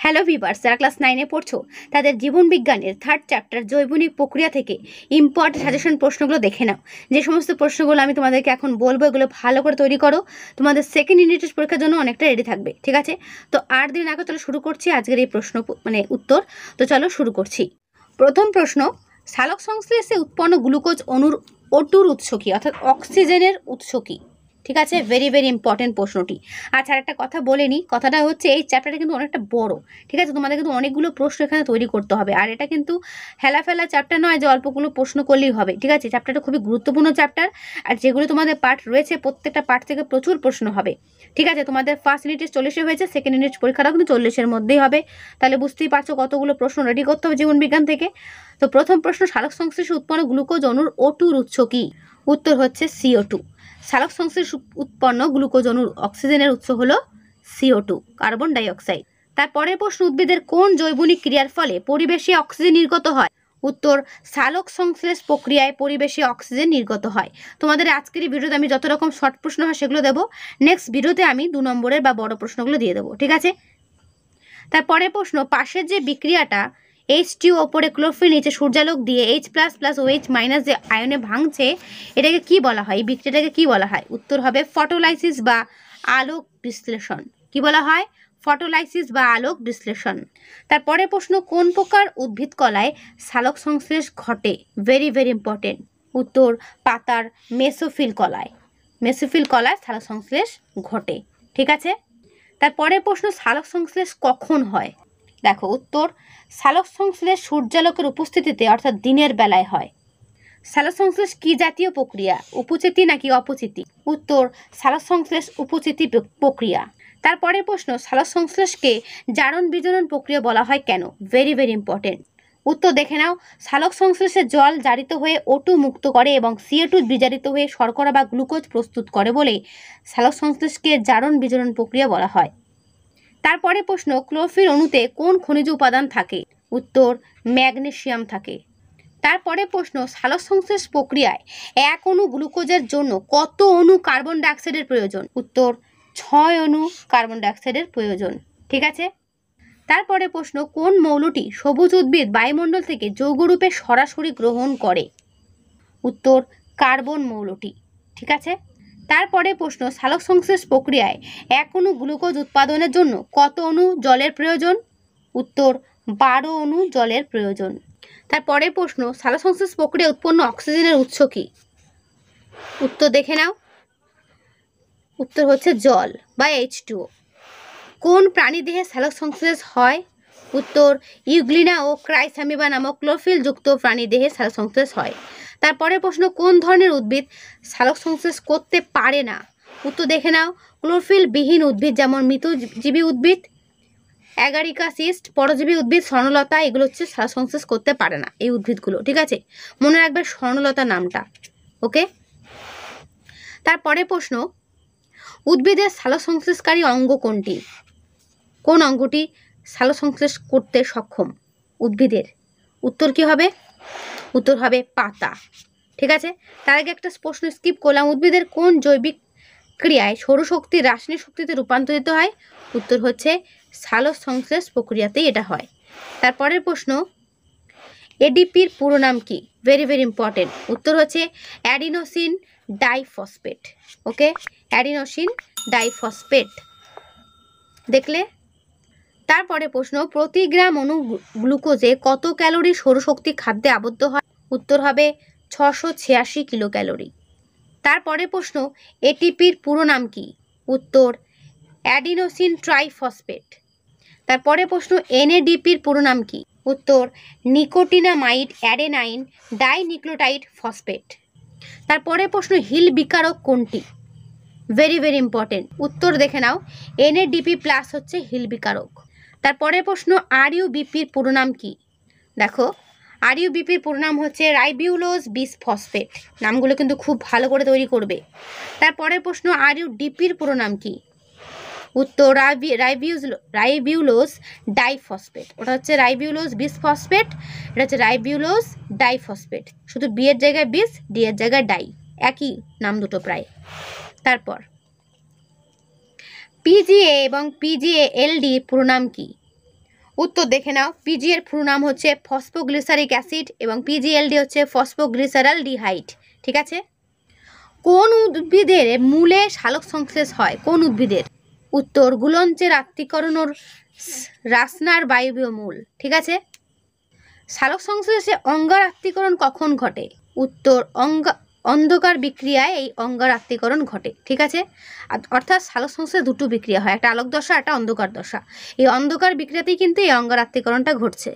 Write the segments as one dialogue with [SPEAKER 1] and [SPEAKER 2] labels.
[SPEAKER 1] Hello viewers, যারা class 9-এ পড়ছো তাদের জীবন বিজ্ঞানের 3rd চ্যাপ্টার জৈবনিক প্রক্রিয়া থেকে ইম্পর্টেন্ট সাজেশন প্রশ্নগুলো দেখে নাও। যে সমস্ত প্রশ্নগুলো আমি তোমাদেরকে এখন বলবো এগুলো ভালো করে তৈরি করো, তোমাদের সেকেন্ড ইউনিট টেস্ট পরীক্ষার জন্য অনেকটা রেডি থাকবে। ঠিক আছে, তো আর দিন আগে চলো শুরু করছি আজকের এই প্রশ্ন উত্তর। তো চলো শুরু করছি। প্রথম প্রশ্ন, সালোক সংশ্লেষে উৎপন্ন গ্লুকোজ অণুর O2 উৎস কি, অর্থাৎ অক্সিজেনের উৎস কি? ঠিক আছে, ভেরি ভেরি ইম্পর্টেন্ট প্রশ্নটি। আচ্ছা, আর একটা কথা বলে নিই, কথাটা হচ্ছে এই চ্যাপ্টারটা কিন্তু অনেকটা বড়। ঠিক আছে, তোমাদের কিন্তু অনেকগুলো প্রশ্ন এখানে তৈরি করতে হবে, আর এটা কিন্তু হেলাফেলা চ্যাপ্টার নয় যে অল্পগুলো প্রশ্ন করলেই হবে। ঠিক আছে, চ্যাপ্টারটা খুবই গুরুত্বপূর্ণ চ্যাপ্টার, আর যেগুলো তোমাদের পার্ট রয়েছে প্রত্যেকটা পার্ট থেকে প্রচুর প্রশ্ন হবে। ঠিক আছে, তোমাদের ফার্স্ট ইউনিট 40-এ হয়েছে, সেকেন্ড ইউনিট পরীক্ষাটাও কিন্তু 40-এর মধ্যেই হবে। তাহলে বুঝতেই পারছো কতগুলো প্রশ্ন রেডি করতে হবে জীবন বিজ্ঞান থেকে। তো প্রথম প্রশ্ন, সালোক সংশ্লেষে উৎপন্ন গ্লুকোজ অণুর O2 উৎস কি? উত্তর হচ্ছে CO2। সালোক সংশ্লেষে উৎপন্ন গ্লুকোজ অণুর অক্সিজেনের উৎস হলো CO2, কার্বন ডাই অক্সাইড। তারপরের প্রশ্ন, উদ্ভিদের কোন জৈবনিক ক্রিয়ার ফলে পরিবেশে অক্সিজেন নির্গত হয়? উত্তর, সালোক সংশ্লেষ প্রক্রিয়ায় পরিবেশে অক্সিজেন নির্গত হয়। তোমাদের আজকের এই ভিডিওতে আমি যত রকম শর্ট প্রশ্ন হয় সেগুলো দেবো, নেক্সট ভিডিওতে আমি 2 নম্বরের বা বড় প্রশ্নগুলো দিয়ে দেবো। ঠিক আছে, তারপরের প্রশ্ন, পাশের যে বিক্রিয়াটা H2 ওপরে ক্লোরোফিল নিচে সূর্যালোক দিয়ে H++ OH- যে আয়নে ভাঙছে এটাকে কি বলা হয়? এই বিক্রিয়াটাকে কি বলা হয়? উত্তর হবে ফটোলাইসিস বা আলোক বিশ্লেষণ। কি বলা হয়? ফটোলাইসিস বা আলোক বিশ্লেষণ। তারপরে প্রশ্ন, কোন প্রকার উদ্ভিদ কলায় সালোক সংশ্লেষ ঘটে? Very very important. উত্তর, পাতার মেসোফিল কলায়। মেসোফিল কলায় সালোক সংশ্লেষ ঘটে। ঠিক আছে, তারপরে প্রশ্ন, সালোক সংশ্লেষ কখন হয়? দেখো উত্তর, সালোক সংশ্লেষ সূর্যালোকের উপস্থিতিতে অর্থাৎ দিনের বেলায় হয়। সালোক সংশ্লেষ কি জাতীয় প্রক্রিয়া? উপচিতি নাকি অপচিতি? উত্তর, সালোক সংশ্লেষ উপচিতি প্রক্রিয়া। তারপরে প্রশ্ন, সালোক সংশ্লেষকে জারণ বিজারণ প্রক্রিয়া বলা হয় কেন? Very very important. উত্তর দেখে নাও, সালোক সংশ্লেষে জল জারিত হয়ে O2 মুক্ত করে এবং CO2 বিজারিত হয়ে শর্করা বা গ্লুকোজ প্রস্তুত করে বলে সালোক সংশ্লেষকে জারণ বিজারণ প্রক্রিয়া বলা হয়। তারপরে প্রশ্ন, ক্লোরোফিল অণুতে কোন খনিজ উপাদান থাকে? উত্তর, ম্যাগনেসিয়াম থাকে। তারপরে প্রশ্ন, সালোক সংশ্লেষ প্রক্রিয়ায় এক অণু গ্লুকোজের জন্য কত অণু কার্বন ডাইঅক্সাইডের প্রয়োজন? উত্তর, 6 অণু কার্বন ডাইঅক্সাইডের প্রয়োজন। ঠিক আছে, তারপরে প্রশ্ন, কোন মৌলটি সবুজ উদ্ভিদ বায়ুমণ্ডল থেকে যৌগরূপে সরাসরি গ্রহণ করে? উত্তর, কার্বন মৌলটি। ঠিক আছে, তারপরে প্রশ্ন, সালোক সংশ্লেষ প্রক্রিয়ায় এক অণু গ্লুকোজ উৎপাদনের জন্য কত অণু জলের প্রয়োজন? উত্তর, 12 অণু জলের প্রয়োজন। তারপরে প্রশ্ন, সালোক সংশ্লেষ প্রক্রিয়ায় উৎপন্ন অক্সিজেনের উৎস কি? উত্তর দেখে নাও, উত্তর হচ্ছে জল বা H2O। কোন প্রাণীদেহে সালোক সংশ্লেষ হয়? উত্তর, ইউগ্লিনা ও ক্রাইসামিবা নামক ক্লোরোফিল যুক্ত প্রাণীদেহে সালোক সংশ্লেষ হয়। তারপরে প্রশ্ন, কোন ধরনের উদ্ভিদ সালোক সংশ্লেষ করতে পারে না? উত্তর দেখে নাও, ক্লোরোফিল বিহীন উদ্ভিদ যেমন মৃতজীবী উদ্ভিদ, অ্যাগারিকা সিস্ট, পরজীবী উদ্ভিদ, স্বর্ণলতা, এগুলো হচ্ছে সালোক সংশ্লেষ করতে পারে না এই উদ্ভিদগুলো। ঠিক আছে, মনে রাখবে স্বর্ণলতা নামটা। ওকে, তারপরে প্রশ্ন, উদ্ভিদের সালোক সংশ্লেষকারী অঙ্গ কোনটি? কোন অঙ্গটি সালোক সংশ্লেষ করতে সক্ষম উদ্ভিদের? উত্তর কি হবে? উত্তর হবে পাতা। ঠিক আছে, তার আগে একটা প্রশ্ন স্কিপ করলাম, উদ্ভিদের কোন জৈবিক ক্রিয়ায় সৌরশক্তি রাসায়নিক শক্তিতে রূপান্তরিত হয়? উত্তর হচ্ছে সালোক সংশ্লেষ প্রক্রিয়াতেই এটা হয়। তারপরের প্রশ্ন, এডিপির পুরো নাম কি? Very very important. উত্তর হচ্ছে অ্যাডিনোসিন ডাইফসফেট। ওকে, অ্যাডিনোসিন ডাইফসফেট। দেখলে? তারপরে প্রশ্ন, প্রতি গ্রাম অণু গ্লুকোজে কত ক্যালোরি সৌরশক্তি খাদ্যে আবদ্ধ হয়? উত্তর হবে 686 কিলো ক্যালোরি। তারপরে প্রশ্ন, এটিপির পুরো নাম কি? উত্তর, অ্যাডিনোসিন ট্রাইফসফেট। তারপরে প্রশ্ন, এনএডিপির পুরো নাম কি? উত্তর, নিকোটিনামাইড অ্যাডেনাইন ডাইনিউক্লিওটাইড ফসফেট। তারপরে প্রশ্ন, হিল বিকারক কোনটি? Very very important. উত্তর দেখে নাও, এনএডিপি প্লাস হচ্ছে হিল বিকারক। তারপরে প্রশ্ন, আরইউবিপির পুরো নাম কি? দেখো, আরইউবিপির পুরো নাম হচ্ছে রাইবিউলোজ বিসফসফেট। নামগুলো কিন্তু খুব ভালো করে তৈরি করবে। তারপরে প্রশ্ন, আরইউডিপির পুরো নাম কি? উত্তর, রাইবিউলোজ ডাইফসফেট। ওটা হচ্ছে রাইবিউলোজ বিসফসফেট, এটা হচ্ছে রাইবিউলোজ ডাইফসফেট। শুধু বি এর জায়গায় বিস, ডি এর জায়গায় ডাই, একই নাম দুটো প্রায়। তারপর পিজিএ এবং পিজিএএলডি পুরো নাম কি? উত্তর দেখে নাও, পিজি এর পুরো নাম হচ্ছে ফসফোগ্লিসারিক অ্যাসিড এবং পিজিএলডি হচ্ছে ফসফোগ্লিসারালডিহাইড। ঠিক আছে। কোন উদ্ভিদের মূলে সালোক সংশ্লেষ হয়? কোন উদ্ভিদের? উত্তর গুলঞ্চের আত্তীকরণ ও রাসনার বায়বীয় মূল। ঠিক আছে। সালোক সংশ্লেষে অঙ্গার আত্তীকরণ কখন ঘটে? উত্তর অন্ধকার বিক্রিয়ায় এই অঙ্গার আত্তীকরণ ঘটে। ঠিক আছে। অর্থাৎ সালোক সংশ্লেষে দুটো বিক্রিয়া হয়, একটা আলোক দশা, একটা অন্ধকার দশা। এই অন্ধকার বিক্রিয়াতেই কিন্তু এই অঙ্গার আত্তীকরণটা ঘটছে।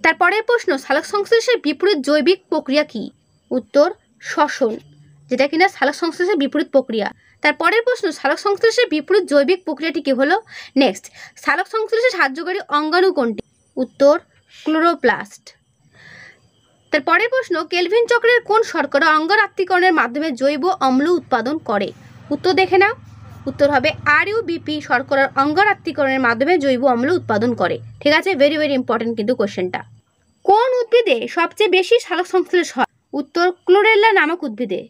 [SPEAKER 1] তারপরের প্রশ্ন, সালোক সংশ্লেষের বিপরীত জৈবিক প্রক্রিয়া কি? উত্তর শ্বসন, যেটা কিনা সালোক সংশ্লেষের বিপরীত প্রক্রিয়া। তারপরের প্রশ্ন, সালোক সংশ্লেষের বিপরীত জৈবিক প্রক্রিয়াটি কি হলো? নেক্সট, সালোক সংশ্লেষে সাহায্যকারী অঙ্গাণু কোনটি? উত্তর ক্লোরোপ্লাস্ট। তারপরের প্রশ্ন, কেলভিন চক্রের কোন শর্করা অঙ্গার আত্তীকরণের মাধ্যমে জৈব অম্ল উৎপাদন করে? উত্তর দেখে নাও, উত্তর হবে RUBP শর্করার অঙ্গার আত্তীকরণের মাধ্যমে জৈব অম্ল উৎপাদন করে। ঠিক আছে, ভেরি ভেরি ইম্পর্টেন্ট কিন্তু কোশ্চেনটা। কোন উদ্ভিদে সবচেয়ে বেশি সালোক সংশ্লেষ হয়? উত্তর ক্লোরেল্লা নামক উদ্ভিদে।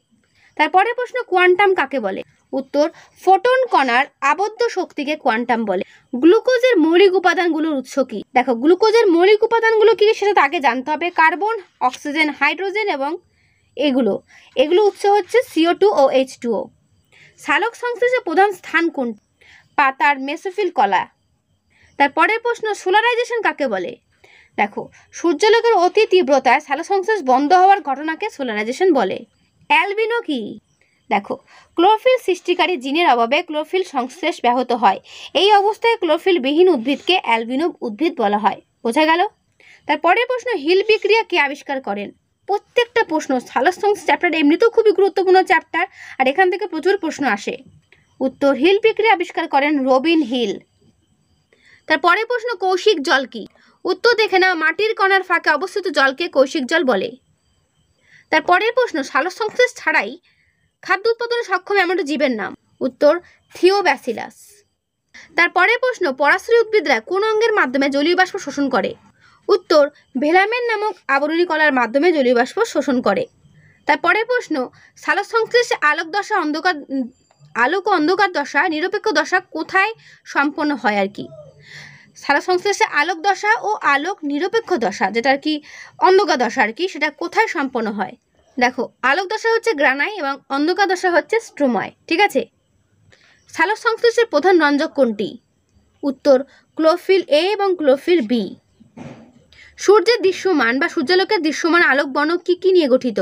[SPEAKER 1] তারপরে প্রশ্ন, কোয়ান্টাম কাকে বলে? উত্তর ফোটন কণার আবদ্ধ শক্তিকে কোয়ান্টাম বলে। গ্লুকোজের মৌলিক উপাদানগুলোর উৎস কি? দেখো, গ্লুকোজের মৌলিক উপাদানগুলো কি সেটা তো আগে জানতে হবে। কার্বন, অক্সিজেন, হাইড্রোজেন এবং এগুলো উৎস হচ্ছে CO2 ও H2O। সালোক সংশ্লেষের প্রধান স্থান কোন? পাতার মেসোফিল কলা। তারপরের প্রশ্ন, সোলারাইজেশন কাকে বলে? দেখো, সূর্যালোকের অতি তীব্রতায় সালোক সংশ্লেষ বন্ধ হওয়ার ঘটনাকে সোলারাইজেশন বলে। অ্যালবিনো কি? দেখো, ক্লোরোফিল সৃষ্টিকারী জিনের অভাবে ক্লোরোফিল সংশ্লেষ ব্যাহত হয়। এই অবস্থায় ক্লোরোফিলবিহীন উদ্ভিদকে অ্যালবিনো উদ্ভিদ বলা হয়। বোঝা গেল? তারপরের প্রশ্ন, হিল বিক্রিয়া কে আবিষ্কার করেন? প্রত্যেকটা প্রশ্ন, সালোক সংশ্লেষ চ্যাপ্টার এমনিতেও খুবই গুরুত্বপূর্ণ চ্যাপ্টার, আর এখান থেকে প্রচুর প্রশ্ন আসে। উত্তর হিল বিক্রিয়া আবিষ্কার করেন রবিন হিল। তারপরের প্রশ্ন, কৌশিক জল কি? উত্তর দেখে নাও, মাটির কণার ফাঁকে অবস্থিত জলকে কৌশিক জল বলে। তারপরের প্রশ্ন, সালোক সংশ্লেষ ছাড়াই খাদ্য উৎপাদনে সক্ষম এমন জীবের নাম? উত্তর থিওব্যাসিলাস। তারপরের প্রশ্ন, পরাশ্রয়ী উদ্ভিদরা কোন অঙ্গের মাধ্যমে জলীয় বাষ্প শোষণ করে? উত্তর ভেলামেন নামক আবরণী কলার মাধ্যমে জলীয় বাষ্প শোষণ করে। তারপরের প্রশ্ন, সালোক সংশ্লেষে আলোক ও অন্ধকার দশা, নিরপেক্ষ দশা কোথায় সম্পন্ন হয় আর কি? সালোক সংশ্লেষে আলোক দশা ও আলোক নিরপেক্ষ দশা, যেটা আর কি অন্ধকার দশা আর কি, সেটা কোথায় সম্পন্ন হয়? দেখো, আলোক দশা হচ্ছে গ্রানাই এবং অন্ধকার দশা হচ্ছে স্ট্রোমায়। ঠিক আছে। সালোক সংশ্লেষের প্রধান রঞ্জক কোনটি? উত্তর ক্লোরোফিল A এবং ক্লোরোফিল B। সূর্যের দৃশ্যমান বা সূর্যালোকের দৃশ্যমান আলোক বর্ণ কি কি নিয়ে গঠিত?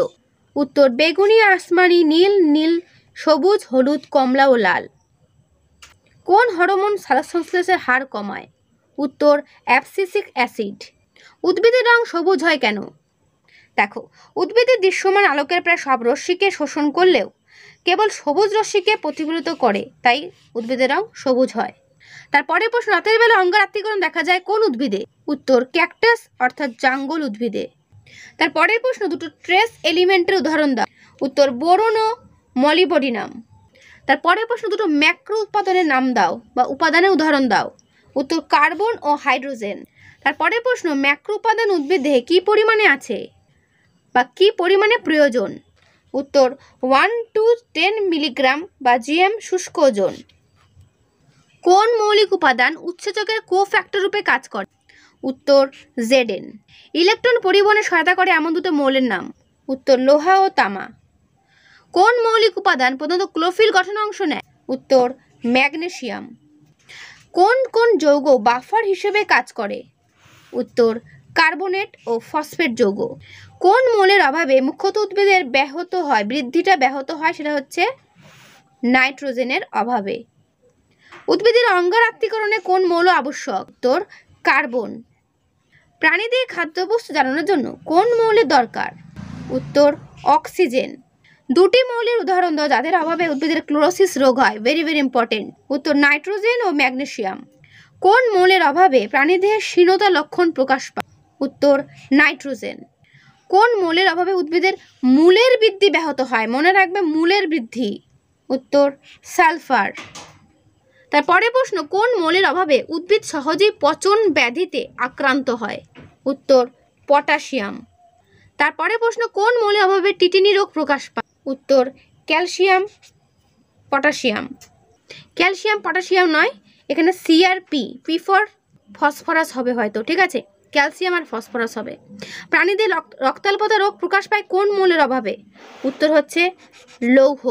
[SPEAKER 1] উত্তর বেগুনি, আসমানি, নীল, নীল, সবুজ, হলুদ, কমলা ও লাল। কোন হরমোন সালোক সংশ্লেষের হার কমায়? উত্তর অ্যাবসিসিক অ্যাসিড। উদ্ভিদের রং সবুজ হয় কেন? দেখো, উদ্ভিদের দৃশ্যমান আলোকের প্রায় সব রশ্মিকে শোষণ করলেও কেবল সবুজ রশ্মিকে প্রতিফলিত করে, তাই উদ্ভিদের রং সবুজ হয়। তারপরের প্রশ্ন, রাতের বেলা অঙ্গার আত্তীকরণ দেখা যায় কোন উদ্ভিদে? উত্তর ক্যাকটাস অর্থাৎ জাঙ্গল উদ্ভিদে। তারপরের প্রশ্ন, দুটো ট্রেস এলিমেন্টের উদাহরণ দাও। উত্তর বোরন ও মলিবডিনাম। তারপরের প্রশ্ন, দুটো ম্যাক্রো উৎপাদনের নাম দাও বা উপাদানের উদাহরণ দাও। উত্তর কার্বন ও হাইড্রোজেন। তারপরের প্রশ্ন, ম্যাক্রো উপাদান উদ্ভিদে কি পরিমাণে আছে বা কি পরিমাণে প্রয়োজন? উত্তর 1 to 10 মিলিগ্রাম বা GM শুষ্ক ওজন। কোন মৌলিক উপাদান উৎসেচকের কোফ্যাক্টর রূপে কাজ করে? উত্তর Zn। ইলেকট্রন পরিবহনে সহায়তা করে এমন দুটো মৌলের নাম? উত্তর লোহা ও তামা। কোন মৌলিক উপাদান প্রধানত ক্লোরোফিল গঠনে অংশ নেয়? উত্তর ম্যাগনেসিয়াম। কোন কোন যৌগ বাফার হিসেবে কাজ করে? উত্তর কার্বনেট ও ফসফেট যৌগ। কোন মৌলের অভাবে মুখ্যত উদ্ভিদের বৃদ্ধিটা ব্যাহত হয়? সেটা হচ্ছে নাইট্রোজেনের অভাবে। উদ্ভিদের অঙ্গার আত্তীকরণে কোন মৌল আবশ্যক? উত্তর কার্বন। প্রাণীদের খাদ্যবস্তু জানানোর জন্য কোন মৌলের দরকার? উত্তর অক্সিজেন। দুটি মৌলের উদাহরণ দাও যাদের অভাবে উদ্ভিদের ক্লোরোসিস রোগ হয়। Very very important. উত্তর নাইট্রোজেন ও ম্যাগনেসিয়াম। কোন মৌলের অভাবে প্রাণীদেহের ক্ষীণতা লক্ষণ প্রকাশ পায়? উত্তর নাইট্রোজেন। কোন মৌলের অভাবে উদ্ভিদের মূলের বৃদ্ধি ব্যাহত হয়? মনে রাখবে, মূলের বৃদ্ধি। উত্তর সালফার। তারপরে প্রশ্ন, কোন মৌলের অভাবে উদ্ভিদ সহজেই পচন ব্যাধিতে আক্রান্ত হয়? উত্তর পটাশিয়াম। তারপরে প্রশ্ন, কোন মৌলের অভাবে টিটিনি রোগ প্রকাশ পায়? উত্তর ক্যালসিয়াম পটাশিয়াম। ক্যালসিয়াম পটাশিয়াম নয়, এখানে সি আর পি, পি ফর ফসফরাস হবে হয়তো, ঠিক আছে, ক্যালসিয়াম আর ফসফরাস হবে। প্রাণীদের রক্তাল্পতা রোগ প্রকাশ পায় কোন মৌলের অভাবে? উত্তর হচ্ছে লৌহ।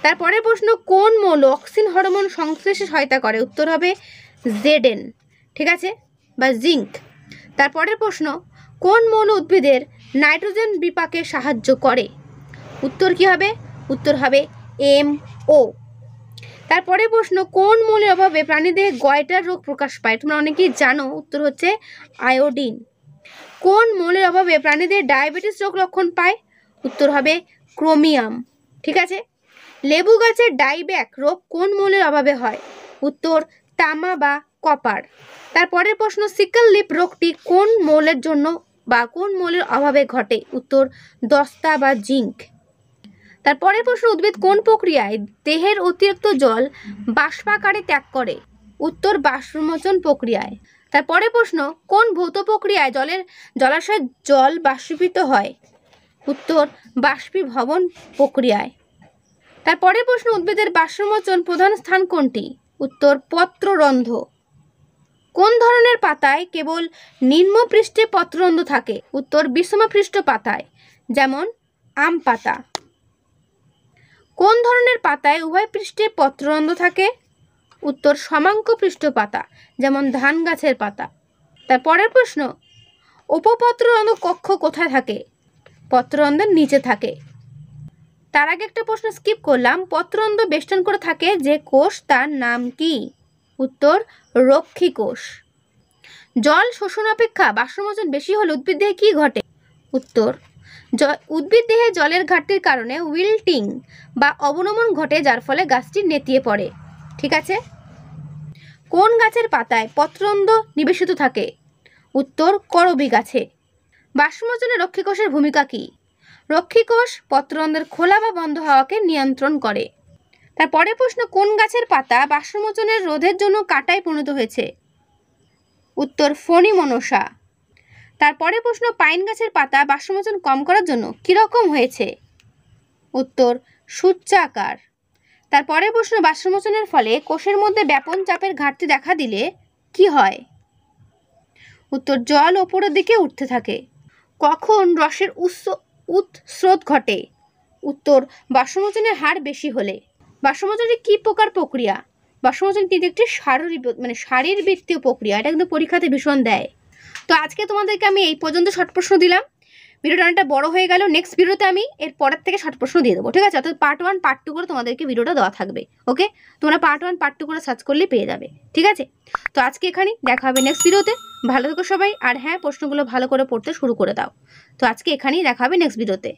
[SPEAKER 1] তারপরের প্রশ্ন, কোন মৌল অক্সিন হরমোন সংশ্লেষে সহায়তা করে? উত্তর হবে জেডেন, ঠিক আছে, বা জিঙ্ক। তারপরের প্রশ্ন, কোন মৌল উদ্ভিদের নাইট্রোজেন বিপাকে সাহায্য করে? উত্তর কি হবে? উত্তর হবে MO। তারপরের প্রশ্ন, কোন মৌলের অভাবে প্রাণীদেহে গয়টার রোগ প্রকাশ পায়? তোমরা অনেকেই জানো, উত্তর হচ্ছে আয়োডিন। কোন মৌলের অভাবে প্রাণীদের ডায়াবেটিস রোগ লক্ষণ পায়? উত্তর হবে ক্রোমিয়াম, ঠিক আছে। লেবু গাছের ডাইব্যাক রোগ কোন মৌলের অভাবে হয়? উত্তর তামা বা কপার। তারপরের প্রশ্ন, সিকল লিপ রোগটি কোন মৌলের জন্য বা কোন মৌলের অভাবে ঘটে? উত্তর দস্তা বা জিঙ্ক। তারপরের প্রশ্ন, উদ্ভিদ কোন প্রক্রিয়ায় দেহের অতিরিক্ত জল বাষ্পাকারে ত্যাগ করে? উত্তর বাষ্পমোচন প্রক্রিয়ায়। তারপরের প্রশ্ন, কোন ভৌত প্রক্রিয়ায় জলাশয়ের জল বাষ্পীভূত হয়? উত্তর বাষ্পীভবন প্রক্রিয়ায়। তারপরের প্রশ্ন, উদ্ভিদের বাষ্পমোচন প্রধান স্থান কোনটি? উত্তর পত্ররন্ধ্র। কোন ধরনের পাতায় কেবল নিম্নপৃষ্ঠে পত্ররন্ধ্র থাকে? উত্তর বিষমপৃষ্ঠ পাতায়, যেমন আম পাতা। কোন ধরনের পাতায় উভয় পৃষ্ঠে পত্ররন্ধ্র থাকে? উত্তর সমাঙ্কপৃষ্ঠ পাতা, যেমন ধান গাছের পাতা। তারপরের প্রশ্ন, উপপত্ররন্ধ্র কক্ষ কোথায় থাকে? পত্ররন্ধ্রের নিচে থাকে। তার আগে একটা প্রশ্ন স্কিপ করলাম, পত্ররন্ধ্র বেষ্টন করে থাকে যে কোষ, তার নাম কি? উত্তর রক্ষী কোষ। জল শোষণ অপেক্ষা বাষ্পমোচন বেশি হলে উদ্ভিদ দেহে কি ঘটে? উত্তর উদ্ভিদ দেহে জলের ঘাটতির কারণে উইল্টিং বা অবনমন ঘটে, যার ফলে গাছটি নেতিয়ে পড়ে, ঠিক আছে। কোন গাছের পাতায় পত্ররন্ধ্র নিবেশিত থাকে? উত্তর করবী গাছে। বাষ্পমোচনে রক্ষী কোষের ভূমিকা কি? রক্ষী কোষ পত্ররন্ধ্রের খোলা বা বন্ধ হওয়াকে নিয়ন্ত্রণ করে। তারপরে প্রশ্ন, কোন গাছের পাতা বাষ্পমোচনের রোধের জন্য কাঁটায় পরিণত হয়েছে? উত্তর ফণিমনসা। তারপরে প্রশ্ন, পাইন গাছের পাতা বাষ্পমোচন কম করার জন্য কিরকম হয়েছে? উত্তর সূচ্যাকার। তারপরে প্রশ্ন, বাষ্পমোচনের ফলে কোষের মধ্যে ব্যাপন চাপের ঘাটতি দেখা দিলে কি হয়? উত্তর জল ওপরের দিকে উঠতে থাকে। কখন রসের উৎস্রোত ঘটে? উত্তর বাষ্পমোচনের হার বেশি হলে। বাষ্পমোচন কি প্রকার প্রক্রিয়া? বাষ্পমোচন কিন্তু একটি শারীরবৃত্তীয় প্রক্রিয়া, এটা কিন্তু পরীক্ষাতে ভীষণ দেয়। তো আজকে তোমাদেরকে আমি এই পর্যন্ত শর্ট প্রশ্ন দিলাম। ভিডিওটা অনেকটা বড় হয়ে গেল, নেক্সট ভিডিওতে আমি এর পরের থেকে শর্ট প্রশ্ন দিয়ে দেবো, ঠিক আছে। অর্থাৎ পার্ট 1 পার্ট 2 করে তোমাদেরকে ভিডিওটা দেওয়া থাকবে, ওকে। তোমরা পার্ট 1 পার্ট 2 করে সার্চ করলে পেয়ে যাবে, ঠিক আছে। তো আজকে এখানেই দেখা হবে নেক্সট ভিডিওতে। ভালো থেকো সবাই, আর হ্যাঁ, প্রশ্নগুলো ভালো করে পড়তে শুরু করে দাও। তো আজকে এখানেই দেখা হবে নেক্সট ভিডিওতে।